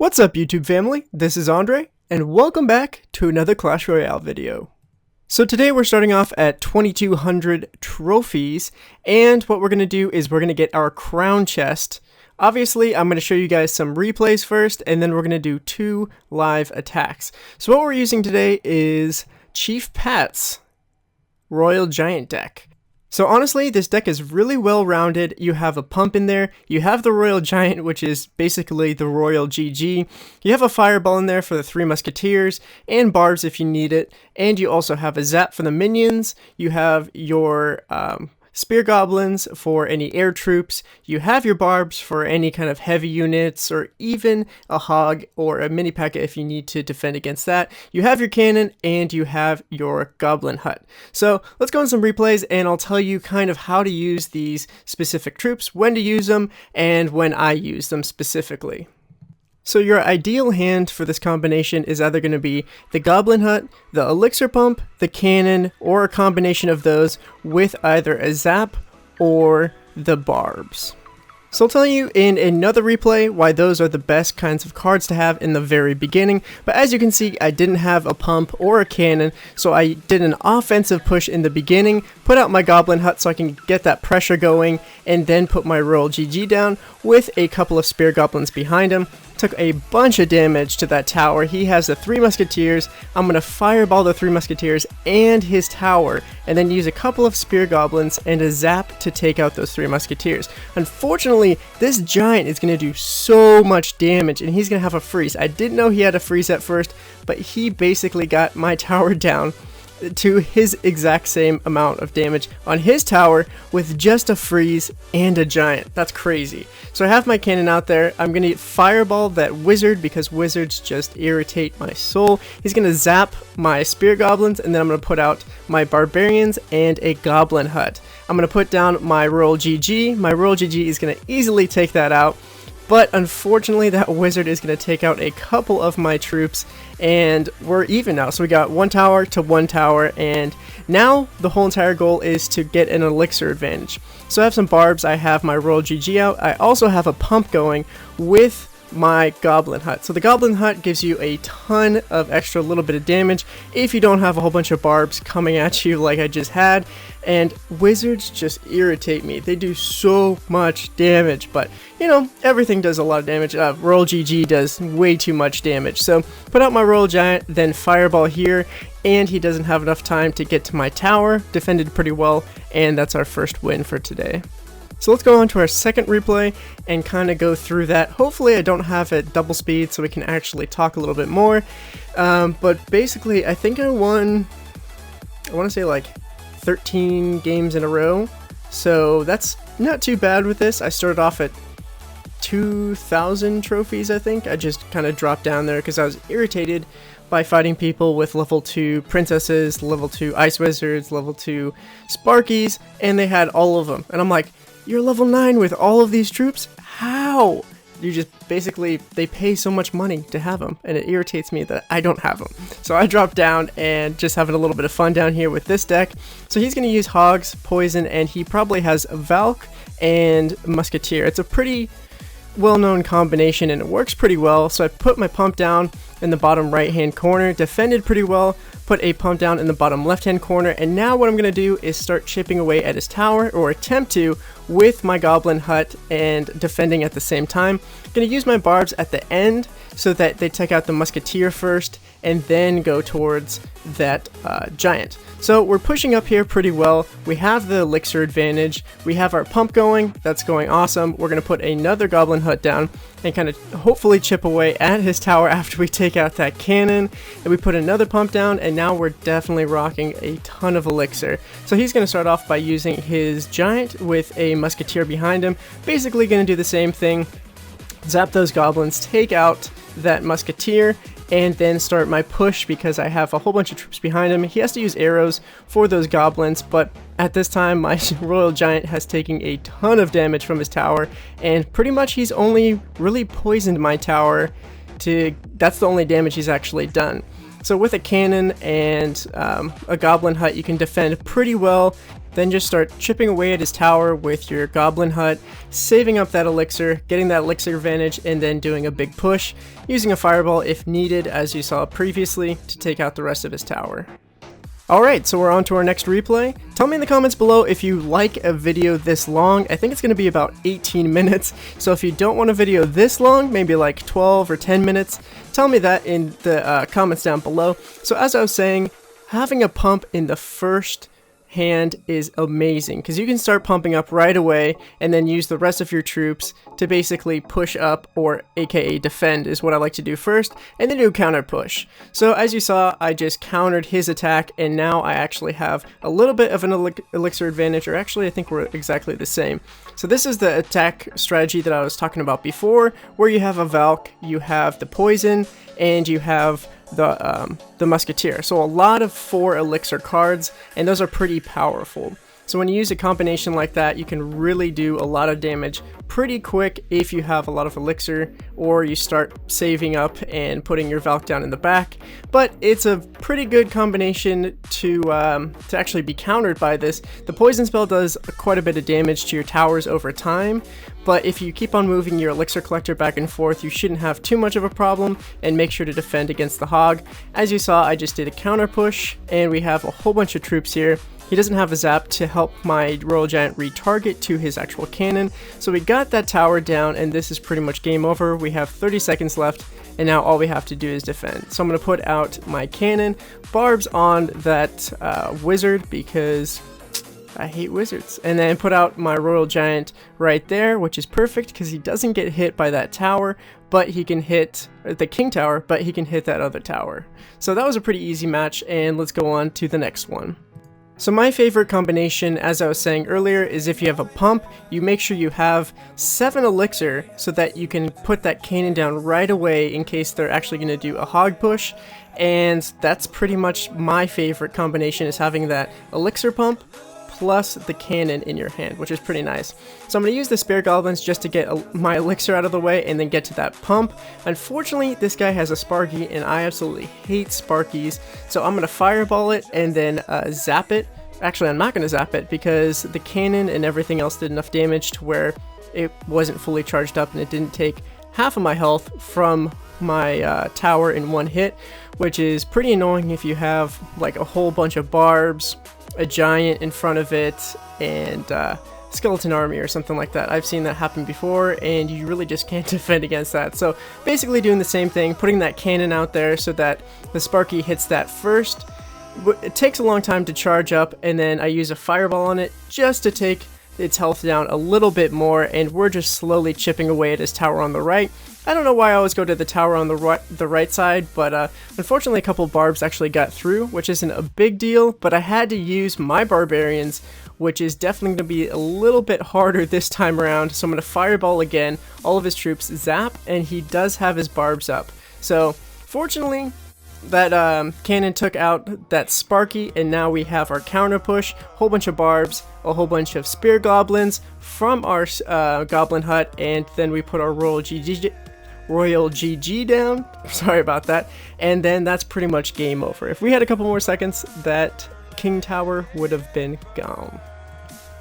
What's up YouTube family, this is Andre, and welcome back to another Clash Royale video. So today we're starting off at 2200 trophies, and what we're going to do is we're going to get our crown chest. Obviously, I'm going to show you guys some replays first, and then we're going to do 2 live attacks. So what we're using today is Chief Pat's Royal Giant deck. So honestly, this deck is really well rounded. You have a pump in there, you have the Royal Giant, which is basically the Royal GG, you have a Fireball in there for the 3 Musketeers, and Barbs if you need it, and you also have a Zap for the minions, you have your Spear Goblins for any air troops, you have your Barbs for any kind of heavy units, or even a Hog or a Mini Packet if you need to defend against that. You have your Cannon, and you have your Goblin Hut. So let's go in some replays, and I'll tell you kind of how to use these specific troops, when to use them, and when I use them specifically. So your ideal hand for this combination is either going to be the Goblin Hut, the Elixir Pump, the Cannon, or a combination of those with either a Zap or the Barbs. So I'll tell you in another replay why those are the best kinds of cards to have in the very beginning, but as you can see, I didn't have a pump or a cannon, so I did an offensive push in the beginning, put out my Goblin Hut so I can get that pressure going, and then put my Royal GG down with a couple of Spear Goblins behind him. Took a bunch of damage to that tower. He has the 3 Musketeers. I'm going to Fireball the 3 Musketeers and his tower, and then use a couple of Spear Goblins and a Zap to take out those 3 Musketeers. Unfortunately, this Giant is going to do so much damage, and he's going to have a freeze. I didn't know he had a freeze at first, but he basically got my tower down to his exact same amount of damage on his tower with just a freeze and a Giant. That's crazy. So I have my cannon out there. I'm going to Fireball that wizard because wizards just irritate my soul. He's going to zap my Spear Goblins, and then I'm going to put out my Barbarians and a Goblin Hut. I'm going to put down my Royal GG. My Royal GG is going to easily take that out. But unfortunately, that wizard is going to take out a couple of my troops, and we're even now. So we got 1 tower to 1 tower, and now the whole entire goal is to get an elixir advantage. So I have some Barbs, I have my Royal GG out, I also have a pump going with my Goblin Hut. So the Goblin Hut gives you a ton of extra little bit of damage if you don't have a whole bunch of Barbs coming at you like I just had, and wizards just irritate me. They do so much damage, but you know, everything does a lot of damage. Royal GG does way too much damage. So put out my Royal Giant, then Fireball here, and he doesn't have enough time to get to my tower. Defended pretty well, and that's our first win for today. So let's go on to our second replay and kind of go through that. Hopefully I don't have it double speed so we can actually talk a little bit more. But basically I think I won, I want to say like 13 games in a row. So that's not too bad with this. I started off at 2,000 trophies, I think. I just kind of dropped down there because I was irritated by fighting people with level 2 princesses, level 2 ice wizards, level 2 sparkies, and they had all of them. And I'm like, you're level 9 with all of these troops? How? You just basically, they pay so much money to have them, and it irritates me that I don't have them. So I dropped down and just having a little bit of fun down here with this deck. So he's going to use Hogs, Poison, and he probably has Valk and Musketeer. It's a pretty well-known combination and it works pretty well. So I put my pump down in the bottom right hand corner, defended pretty well, put a pump down in the bottom left hand corner, and now what I'm going to do is start chipping away at his tower, or attempt to, with my Goblin Hut and defending at the same time. I'm going to use my Barbs at the end so that they take out the Musketeer first and then go towards that Giant. So we're pushing up here pretty well. We have the elixir advantage. We have our pump going. That's going awesome. We're going to put another Goblin Hut down and kind of hopefully chip away at his tower after we take out that cannon. And we put another pump down, and now we're definitely rocking a ton of elixir. So he's going to start off by using his Giant with a Musketeer behind him. Basically going to do the same thing. Zap those goblins, take out that Musketeer, and then start my push because I have a whole bunch of troops behind him. He has to use arrows for those goblins, but at this time my Royal Giant has taken a ton of damage from his tower, and pretty much he's only really poisoned my tower. That's the only damage he's actually done. So with a cannon and a Goblin Hut, you can defend pretty well. Then just start chipping away at his tower with your goblin hut, saving up that elixir, getting that elixir advantage, and then doing a big push, using a fireball if needed, as you saw previously, to take out the rest of his tower. Alright, so we're on to our next replay. Tell me in the comments below if you like a video this long. I think it's going to be about 18 minutes, so if you don't want a video this long, maybe like 12 or 10 minutes, tell me that in the comments down below. So as I was saying, having a pump in the first hand is amazing because you can start pumping up right away and then use the rest of your troops to basically push up, or aka defend is what I like to do first, and then do counter push. So as you saw, I just countered his attack and now I actually have a little bit of an elixir advantage, or actually I think we're exactly the same. So this is the attack strategy that I was talking about before, where you have a Valk, you have the poison, and you have the musketeer. So a lot of 4 elixir cards, and those are pretty powerful. So when you use a combination like that, you can really do a lot of damage pretty quick if you have a lot of elixir, or you start saving up and putting your Valk down in the back. But it's a pretty good combination to actually be countered by this. The poison spell does quite a bit of damage to your towers over time, but if you keep on moving your elixir collector back and forth, you shouldn't have too much of a problem, and make sure to defend against the hog. As you saw, I just did a counter push, and we have a whole bunch of troops here. He doesn't have a zap to help my Royal Giant retarget to his actual cannon, so we got that tower down, and this is pretty much game over. We have 30 seconds left, and now all we have to do is defend. So I'm going to put out my cannon, barbs on that wizard because I hate wizards, and then put out my Royal Giant right there, which is perfect because he doesn't get hit by that tower, but he can hit the king tower, but he can hit that other tower. So that was a pretty easy match, and let's go on to the next one. So my favorite combination, as I was saying earlier, is if you have a pump, you make sure you have 7 elixir so that you can put that cannon down right away in case they're actually going to do a hog push. And that's pretty much my favorite combination, is having that elixir pump plus the cannon in your hand, which is pretty nice. So I'm going to use the spare goblins just to get my elixir out of the way and then get to that pump. Unfortunately, this guy has a Sparky, and I absolutely hate Sparkies, so I'm going to fireball it and then zap it. Actually, I'm not going to zap it because the cannon and everything else did enough damage to where it wasn't fully charged up, and it didn't take half of my health from my tower in one hit, which is pretty annoying if you have like a whole bunch of barbs, a giant in front of it, and skeleton army or something like that. I've seen that happen before, and you really just can't defend against that. So basically doing the same thing, putting that cannon out there so that the Sparky hits that first. It takes a long time to charge up, and then I use a fireball on it just to take its health down a little bit more, and we're just slowly chipping away at his tower on the right. I don't know why I always go to the tower on the right side, but unfortunately a couple barbs actually got through, which isn't a big deal, but I had to use my barbarians, which is definitely going to be a little bit harder this time around. So I'm going to fireball again, all of his troops zap, and he does have his barbs up. So fortunately, that cannon took out that Sparky, and now we have our counter push, whole bunch of barbs, a whole bunch of spear goblins from our goblin hut, and then we put our Royal GG down. Sorry about that. And then that's pretty much game over. If we had a couple more seconds, that king tower would have been gone.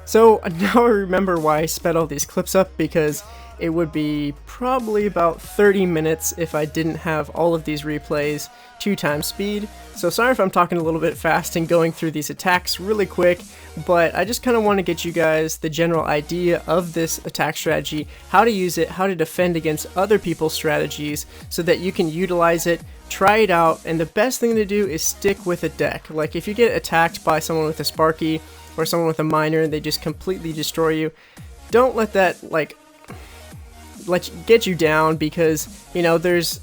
So now I remember why I sped all these clips up, because it would be probably about 30 minutes if I didn't have all of these replays 2x speed. So sorry if I'm talking a little bit fast and going through these attacks really quick, but I just kind of want to get you guys the general idea of this attack strategy, how to use it, how to defend against other people's strategies so that you can utilize it, try it out, and the best thing to do is stick with a deck. Like if you get attacked by someone with a Sparky or someone with a miner and they just completely destroy you, don't let that get you down, because you know there's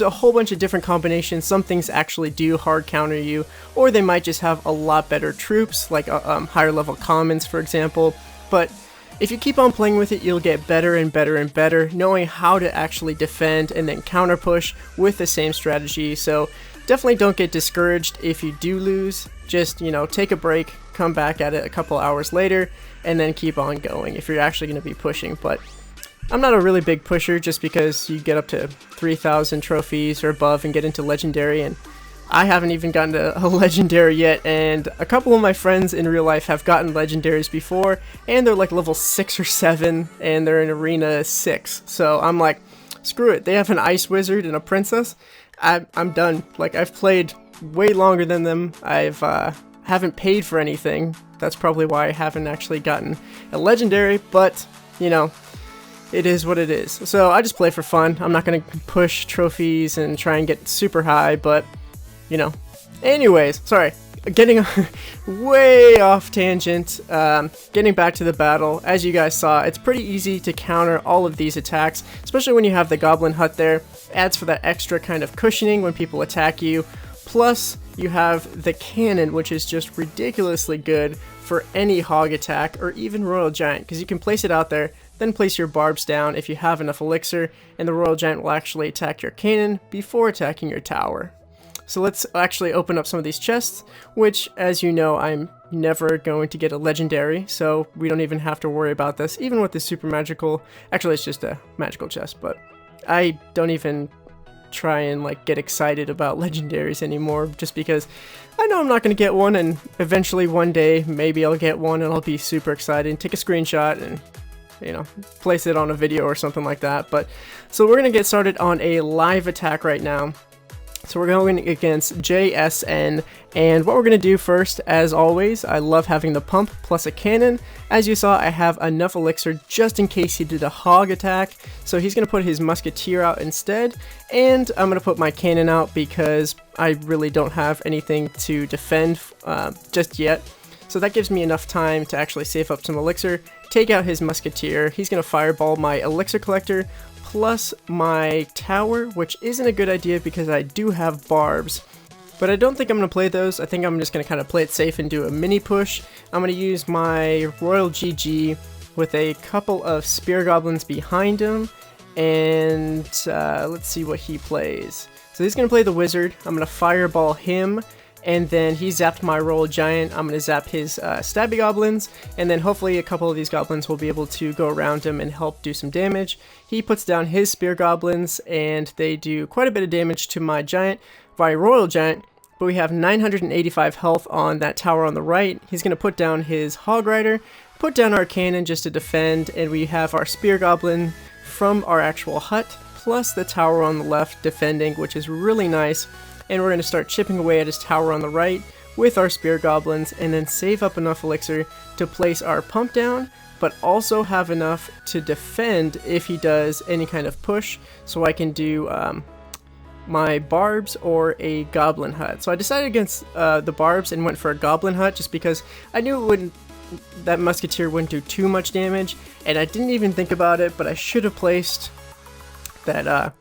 a whole bunch of different combinations. Some things actually do hard counter you, or they might just have a lot better troops, like higher level commons for example. But if you keep on playing with it, you'll get better and better and better, knowing how to actually defend and then counter push with the same strategy. So definitely don't get discouraged if you do lose. Just, you know, take a break, come back at it a couple hours later, and then keep on going if you're actually going to be pushing. But I'm not a really big pusher, just because you get up to 3,000 trophies or above and get into legendary, and I haven't even gotten a legendary yet, and a couple of my friends in real life have gotten legendaries before, and they're like level 6 or 7, and they're in arena 6. So I'm like, screw it. They have an ice wizard and a princess. I'm done. Like, I've played way longer than them. Haven't paid for anything. That's probably why I haven't actually gotten a legendary, but you know, it is what it is. So I just play for fun. I'm not gonna push trophies and try and get super high, but you know. Anyways, sorry, getting way off tangent. Getting back to the battle, as you guys saw, it's pretty easy to counter all of these attacks, especially when you have the goblin hut there. Adds for that extra kind of cushioning when people attack you. Plus, you have the cannon, which is just ridiculously good for any hog attack or even royal giant, because you can place it out there, then place your barbs down if you have enough elixir, and the royal giant will actually attack your cannon before attacking your tower. So let's actually open up some of these chests, which, as you know, I'm never going to get a legendary, so we don't even have to worry about this, even with the super magical. Actually, it's just a magical chest, but I don't even try and like get excited about legendaries anymore, just because I know I'm not going to get one, and eventually one day maybe I'll get one and I'll be super excited and take a screenshot and, you know, place it on a video or something like that. But so we're going to get started on a live attack right now. So we're going against JSN, and what we're going to do first, as always, I love having the pump plus a cannon. As you saw, I have enough elixir just in case he did a hog attack, so he's going to put his musketeer out instead, and I'm going to put my cannon out because I really don't have anything to defend just yet. So that gives me enough time to actually save up some elixir, take out his musketeer. He's going to fireball my elixir collector, plus my tower, which isn't a good idea because I do have barbs. But I don't think I'm going to play those. I think I'm just going to kind of play it safe and do a mini push. I'm going to use my Royal GG with a couple of spear goblins behind him. And let's see what he plays. So he's going to play the wizard. I'm going to fireball him. And then he zapped my royal giant. I'm going to zap his stabby goblins, and then hopefully a couple of these goblins will be able to go around him and help do some damage. He puts down his spear goblins, and they do quite a bit of damage to my giant, my royal giant, but we have 985 health on that tower on the right. He's going to put down his hog rider, put down our cannon just to defend, and we have our spear goblin from our actual hut, plus the tower on the left defending, which is really nice. And we're going to start chipping away at his tower on the right with our spear goblins, and then save up enough elixir to place our pump down, but also have enough to defend if he does any kind of push, so I can do my barbs or a goblin hut. So I decided against the barbs and went for a goblin hut just because I knew that musketeer wouldn't do too much damage, and I didn't even think about it, but I should have placed that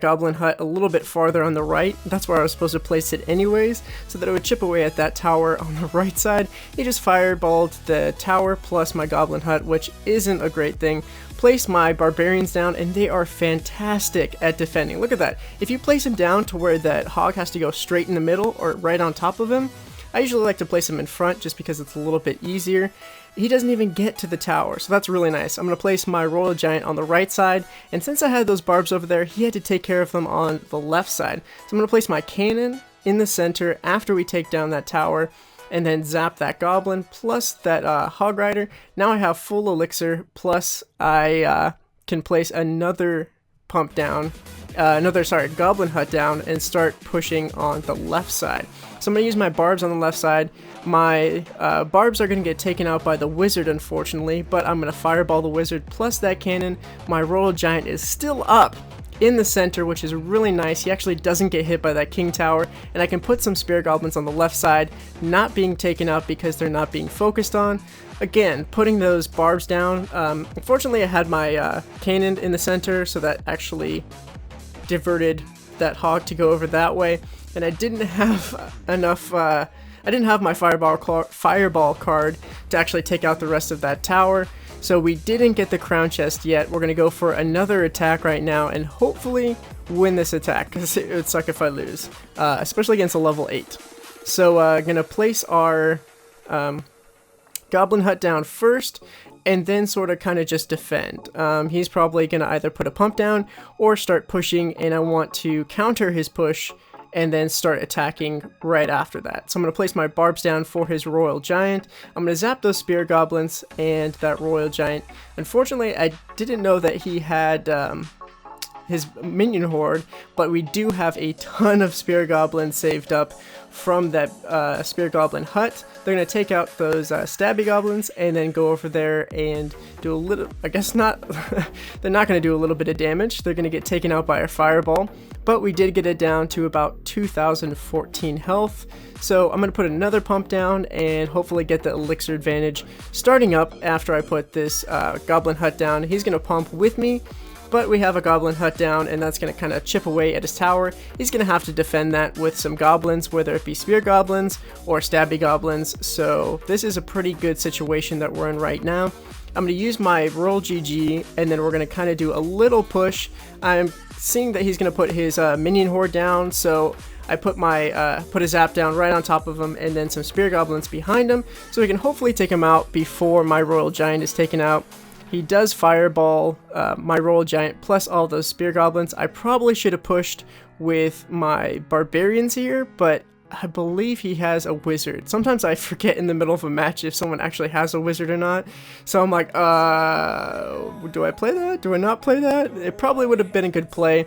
goblin hut a little bit farther on the right. That's where I was supposed to place it anyways, so that it would chip away at that tower on the right side. He just fireballed the tower plus my goblin hut, which isn't a great thing. Place my barbarians down, and they are fantastic at defending. Look at that. If you place him down to where that hog has to go straight in the middle or right on top of him, I usually like to place him in front just because it's a little bit easier. He doesn't even get to the tower, so that's really nice. I'm going to place my royal giant on the right side, and since I had those barbs over there, he had to take care of them on the left side. So I'm going to place my cannon in the center after we take down that tower, and then zap that goblin plus that hog rider. Now I have full elixir, plus I can place another pump down, goblin hut down, and start pushing on the left side. So I'm going to use my barbs on the left side. My barbs are going to get taken out by the wizard, unfortunately, but I'm going to fireball the wizard plus that cannon. My royal giant is still up in the center, which is really nice. He actually doesn't get hit by that king tower, and I can put some spear goblins on the left side, not being taken out because they're not being focused on. Again, putting those barbs down. Unfortunately, I had my cannon in the center, so that actually diverted that hog to go over that way, and I didn't have enough I didn't have my fireball card to actually take out the rest of that tower, so we didn't get the crown chest yet. We're going to go for another attack right now and hopefully win this attack, because it would suck if I lose, especially against a level 8. So going to place our goblin hut down first, and then sort of kind of just defend. He's probably going to either put a pump down or start pushing, and I want to counter his push and then start attacking right after that. So I'm going to place my barbs down for his Royal Giant. I'm going to zap those Spear Goblins and that Royal Giant. Unfortunately, I didn't know that he had his minion horde, but we do have a ton of Spear Goblins saved up from that Spear Goblin hut. They're going to take out those Stabby Goblins and then go over there and do a little, I guess not, they're not going to do a little bit of damage. They're going to get taken out by a Fireball, but we did get it down to about 2014 health. So I'm going to put another pump down and hopefully get the elixir advantage starting up after I put this Goblin hut down. He's going to pump with me, but we have a Goblin hut down, and that's going to kind of chip away at his tower. He's going to have to defend that with some goblins, whether it be Spear Goblins or Stabby Goblins. So this is a pretty good situation that we're in right now. I'm going to use my Roll GG, and then we're going to kind of do a little push. I'm seeing that he's going to put his minion horde down, so I put my put a zap down right on top of him, and then some Spear Goblins behind him, so we can hopefully take him out before my Royal Giant is taken out. He does Fireball my Royal Giant plus all those Spear Goblins. I probably should have pushed with my Barbarians here, but I believe he has a Wizard. Sometimes I forget in the middle of a match if someone actually has a Wizard or not. So I'm like, do I play that? Do I not play that? It probably would have been a good play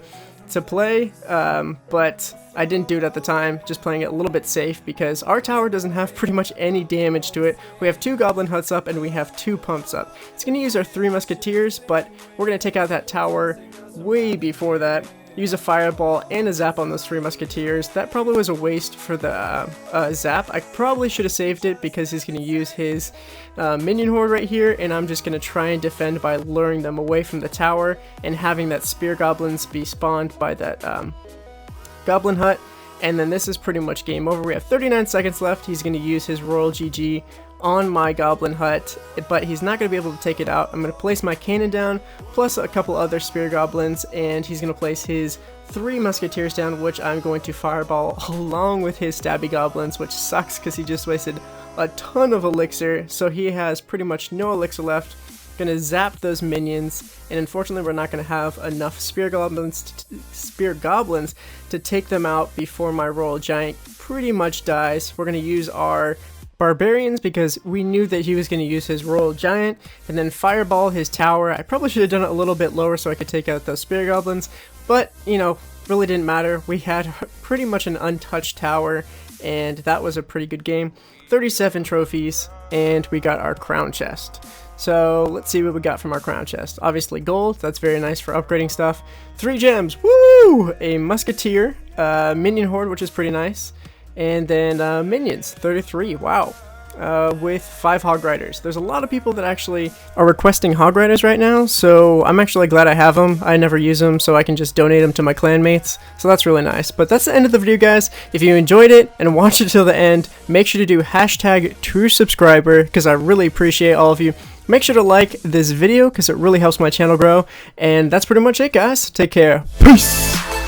to play, but I didn't do it at the time, just playing it a little bit safe because our tower doesn't have pretty much any damage to it. We have 2 Goblin Huts up and we have 2 pumps up. It's going to use our 3 Musketeers, but we're going to take out that tower way before that. Use a Fireball and a Zap on those 3 Musketeers. That probably was a waste for the Zap. I probably should have saved it because he's going to use his Minion Horde right here, and I'm just going to try and defend by luring them away from the tower and having that Spear Goblins be spawned by that Goblin Hut. And then this is pretty much game over. We have 39 seconds left. He's going to use his Royal GG on my Goblin Hut, but he's not going to be able to take it out. I'm going to place my cannon down, plus a couple other Spear Goblins, and he's going to place his 3 Musketeers down, which I'm going to Fireball along with his Stabby Goblins, which sucks because he just wasted a ton of elixir, so he has pretty much no elixir left. Gonna zap those minions, and unfortunately we're not gonna have enough Spear Goblins to take them out before my Royal Giant pretty much dies. We're gonna use our Barbarians because we knew that he was going to use his Royal Giant and then Fireball his tower. I probably should have done it a little bit lower so I could take out those Spear Goblins, but you know, really didn't matter. We had pretty much an untouched tower, and that was a pretty good game. 37 trophies, and we got our crown chest. So let's see what we got from our crown chest. Obviously gold, that's very nice for upgrading stuff. 3 gems, woo! A Musketeer, Minion Horde, which is pretty nice. And then minions, 33, wow, with 5 Hog Riders. There's a lot of people that actually are requesting Hog Riders right now, so I'm actually glad I have them. I never use them, so I can just donate them to my clan mates, so that's really nice. But that's the end of the video, guys. If you enjoyed it and watched it till the end, make sure to do #TrueSubscriber, because I really appreciate all of you. Make sure to like this video, because it really helps my channel grow, and that's pretty much it, guys. Take care. Peace!